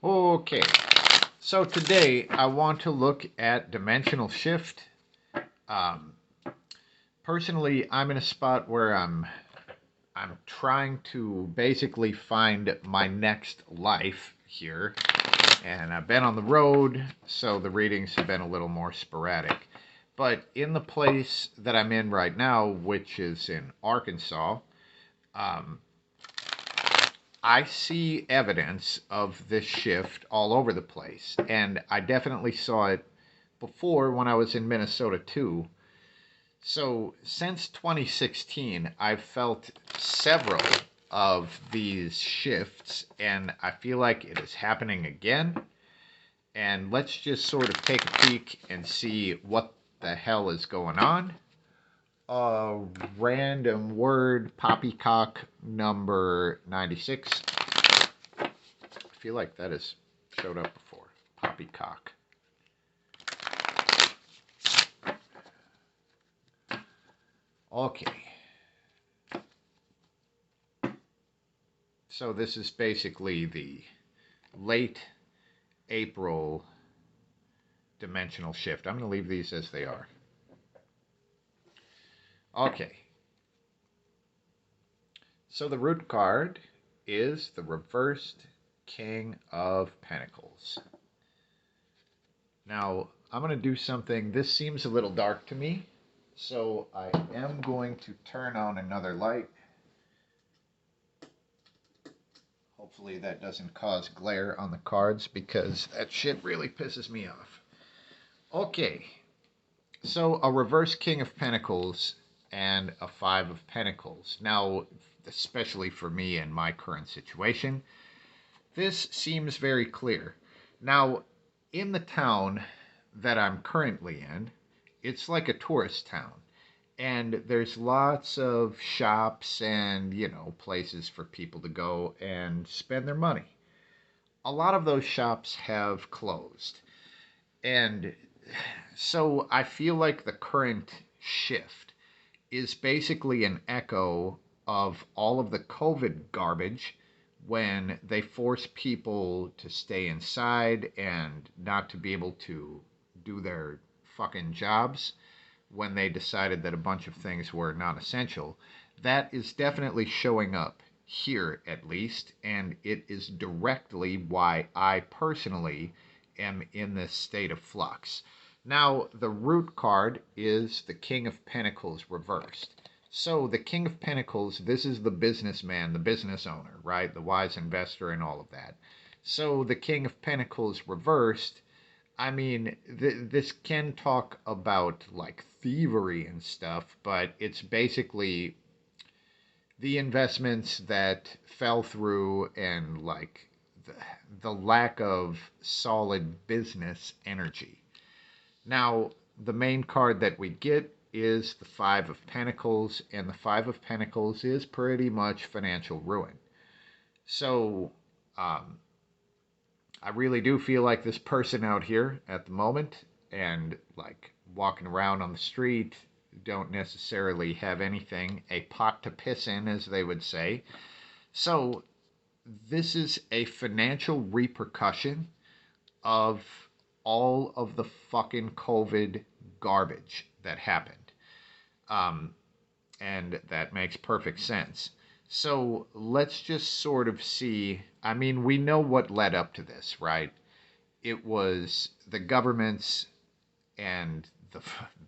Okay, so today I want to look at dimensional shift. Um, Personally, I'm in a spot where I'm trying to basically find my next life here, and I've been on the road, so the readings have been a little more sporadic. But in the place that I'm in right now, which is in Arkansas, um, I see evidence of this shift all over the place. And I definitely saw it before when I was in Minnesota too. So since 2016, I've felt several of these shifts, and I feel like it is happening again. And let's just sort of take a peek and see what the hell is going on. Random word, poppycock number 96. I feel like that has showed up before. Poppycock. Okay. So this is basically the late April dimensional shift. I'm going to leave these as they are. Okay. So the root card is the reversed King of Pentacles. Now, I'm going to do something. This seems a little dark to me, so I am going to turn on another light. Hopefully that doesn't cause glare on the cards because that shit really pisses me off. Okay, so a reverse King of Pentacles and a Five of Pentacles. Now, especially for me in my current situation, this seems very clear. Now, in the town that I'm currently in, it's like a tourist town. And there's lots of shops and, places for people to go and spend their money. A lot of those shops have closed. And so I feel like the current shift is basically an echo of all of the COVID garbage when they force people to stay inside and not to be able to do their fucking jobs when they decided that a bunch of things were non essential. That is definitely showing up here, at least, and it is directly why I personally am in this state of flux. Now, the root card is the King of Pentacles reversed. So, the King of Pentacles, this is the businessman, the business owner, right? The wise investor and all of that. So, the King of Pentacles reversed, I mean, this can talk about like thievery and stuff, but it's basically the investments that fell through and like the, the lack of solid business energy. Now, the main card that we get is the Five of Pentacles, and the Five of Pentacles is pretty much financial ruin. So, um, I really do feel like this person out here at the moment and like walking around on the street don't necessarily have anything, a pot to piss in, as they would say. So, this is a financial repercussion of all of the fucking COVID garbage that happened. Um, and that makes perfect sense. So let's just sort of see. I mean, we know what led up to this, right? It was the governments and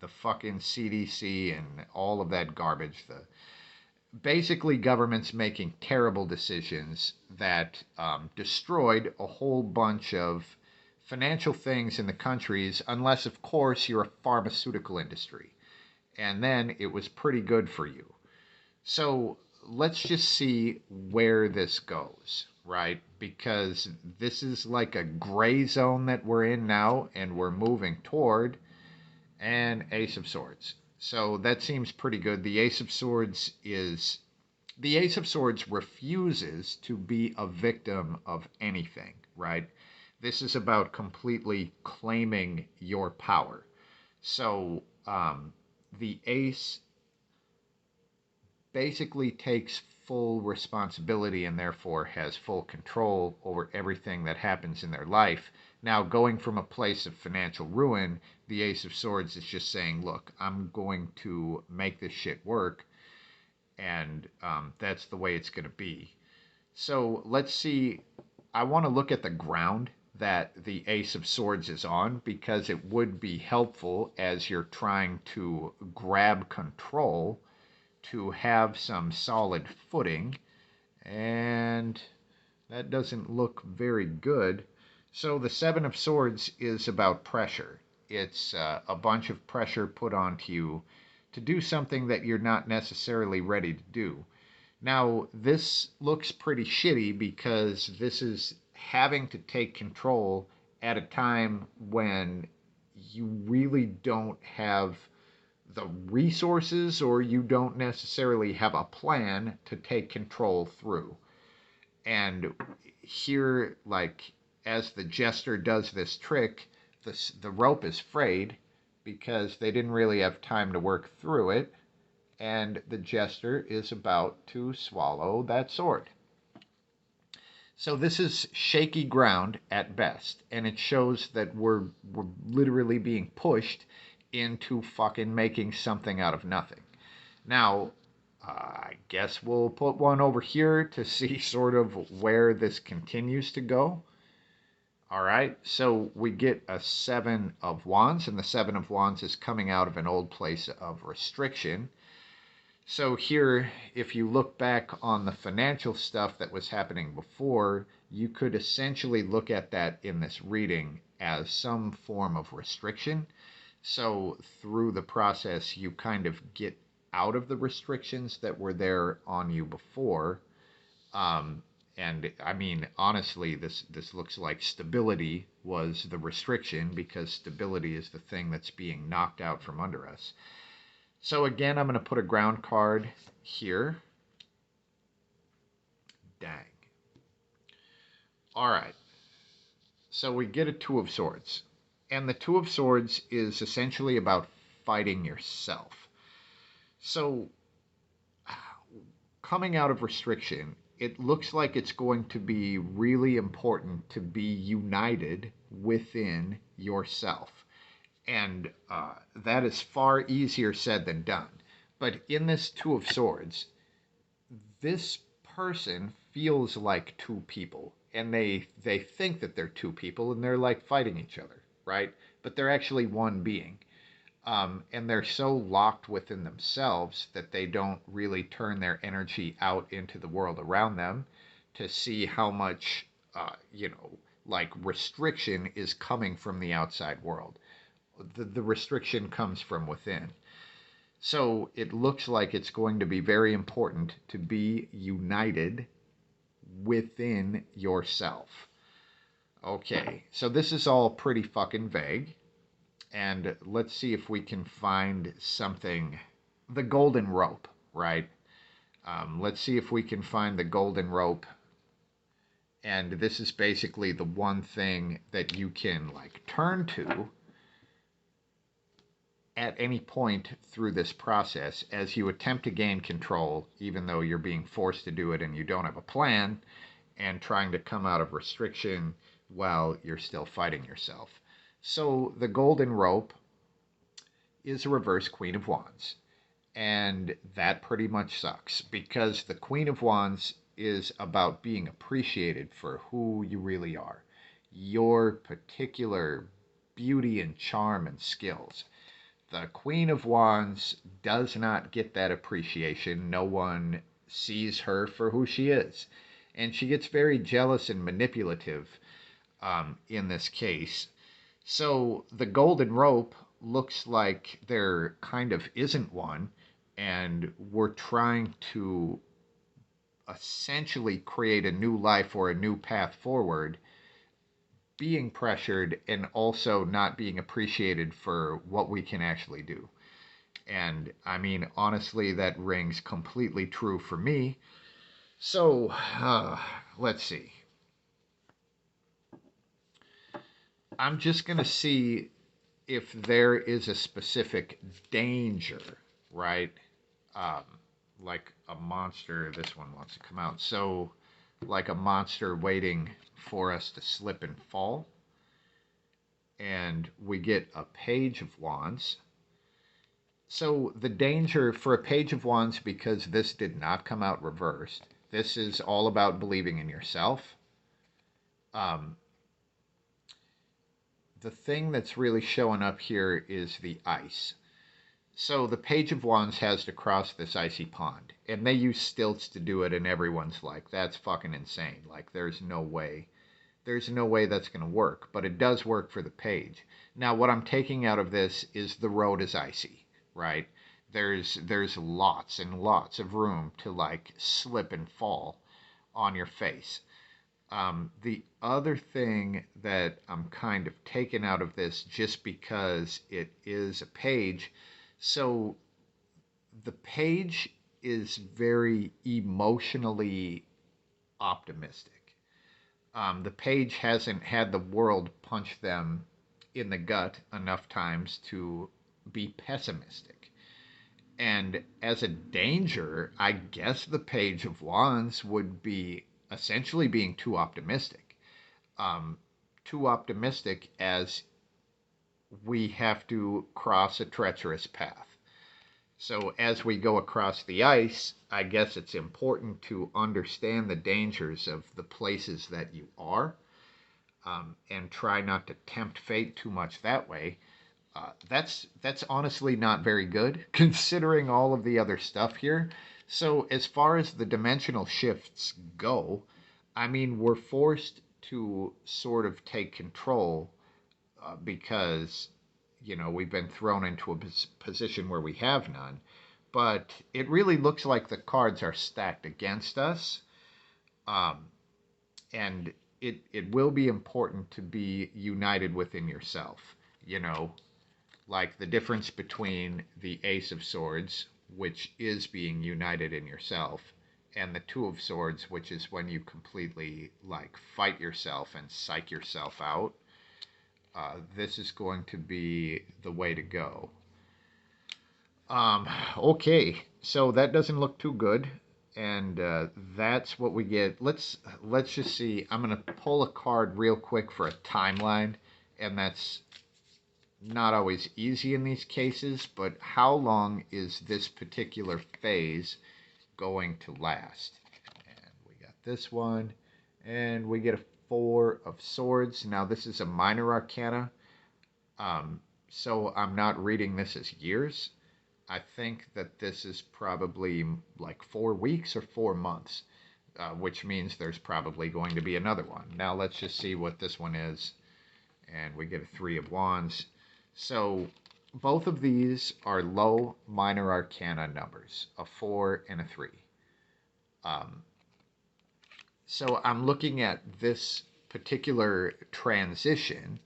the fucking CDC and all of that garbage. The basically governments making terrible decisions that destroyed a whole bunch of financial things in the countries, unless of course you're a pharmaceutical industry, and then it was pretty good for you. So let's just see where this goes, right? Because this is like a gray zone that we're in now, and we're moving toward an Ace of Swords. So that seems pretty good. The Ace of Swords refuses to be a victim of anything, right? This is about completely claiming your power. So the Ace basically takes full responsibility and therefore has full control over everything that happens in their life. Now, going from a place of financial ruin, the Ace of Swords is just saying, look, I'm going to make this shit work, and that's the way it's going to be. So let's see. I want to look at the ground that the Ace of Swords is on, because it would be helpful as you're trying to grab control to have some solid footing. And that doesn't look very good. So the Seven of Swords is about pressure. It's a bunch of pressure put onto you to do something that you're not necessarily ready to do. Now, this looks pretty shitty because this is having to take control at a time when you really don't have the resources, or you don't necessarily have a plan to take control through. And here, like, as the jester does this trick, the rope is frayed because they didn't really have time to work through it, and the jester is about to swallow that sword. So this is shaky ground at best, and it shows that we're literally being pushed into fucking making something out of nothing. Now, I guess we'll put one over here to see sort of where this continues to go. All right, so we get a Seven of Wands, and the Seven of Wands is coming out of an old place of restriction. So here, if you look back on the financial stuff that was happening before, you could essentially look at that in this reading as some form of restriction. So through the process, you kind of get out of the restrictions that were there on you before. And I mean, honestly, this looks like stability was the restriction, because stability is the thing that's being knocked out from under us. So again, I'm going to put a ground card here. Dang. All right. So we get a Two of Swords. And the Two of Swords is essentially about fighting yourself. So coming out of restriction, it looks like it's going to be really important to be united within yourself. And that is far easier said than done. But in this Two of Swords, this person feels like two people. And they think that they're two people, and they're like fighting each other, right? But they're actually one being. And they're so locked within themselves that they don't really turn their energy out into the world around them to see how much, like restriction is coming from the outside world. The restriction comes from within. So it looks like it's going to be very important to be united within yourself. Okay, so this is all pretty fucking vague. And let's see if we can find something. The golden rope, right? Let's see if we can find the golden rope. And this is basically the one thing that you can like turn to at any point through this process as you attempt to gain control, even though you're being forced to do it and you don't have a plan, and trying to come out of restriction while you're still fighting yourself. So the golden rope is a reverse Queen of Wands. And that pretty much sucks, because the Queen of Wands is about being appreciated for who you really are, your particular beauty and charm and skills. The Queen of Wands does not get that appreciation. No one sees her for who she is. And she gets very jealous and manipulative in this case. So the golden rope looks like there kind of isn't one, and we're trying to essentially create a new life or a new path forward, being pressured and also not being appreciated for what we can actually do. And I mean, honestly, that rings completely true for me. So let's see. I'm just going to see if there is a specific danger, right? Like a monster. This one wants to come out. So, like a monster waiting for us to slip and fall. And we get a Page of Wands. So the danger for a Page of Wands, because this did not come out reversed, this is all about believing in yourself. The thing that's really showing up here is the ice. So the Page of Wands has to cross this icy pond, and they use stilts to do it, and everyone's like, that's fucking insane. Like, there's no way that's going to work, but it does work for the page. Now, what I'm taking out of this is the road is icy, right? There's lots and lots of room to like slip and fall on your face. The other thing that I'm kind of taking out of this, just because it is a page, so the page is very emotionally optimistic. The page hasn't had the world punch them in the gut enough times to be pessimistic. And as a danger, I guess the Page of Wands would be essentially being too optimistic. Too optimistic as we have to cross a treacherous path. So as we go across the ice, I guess it's important to understand the dangers of the places that you are, and try not to tempt fate too much that way. That's honestly not very good considering all of the other stuff here. So as far as the dimensional shifts go, I mean, we're forced to sort of take control, because we've been thrown into a position where we have none. But it really looks like the cards are stacked against us, um, and it will be important to be united within yourself. You know, like the difference between the Ace of Swords, which is being united in yourself, and the Two of Swords, which is when you completely like fight yourself and psych yourself out. This is going to be the way to go. Okay, so that doesn't look too good, and that's what we get. Let's just see. I'm gonna pull a card real quick for a timeline, and that's not always easy in these cases, but how long is this particular phase going to last? And we got this one, and we get a Four of Swords. Now, this is a minor arcana, so I'm not reading this as years. I think that this is probably like 4 weeks or 4 months, which means there's probably going to be another one. Now, let's just see what this one is. And we get a Three of Wands. So both of these are low minor arcana numbers, a 4 and a 3. So I'm looking at this particular transition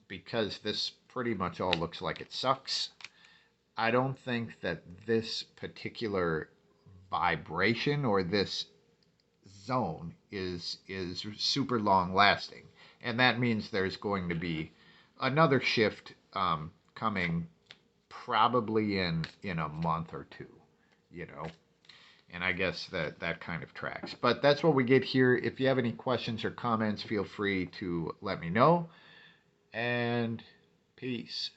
because this pretty much all looks like it sucks. I don't think that this particular vibration or this zone is super long lasting, and that means there's going to be another shift coming probably in a month or two. And I guess that kind of tracks. But that's what we get here. If you have any questions or comments, feel free to let me know. And peace.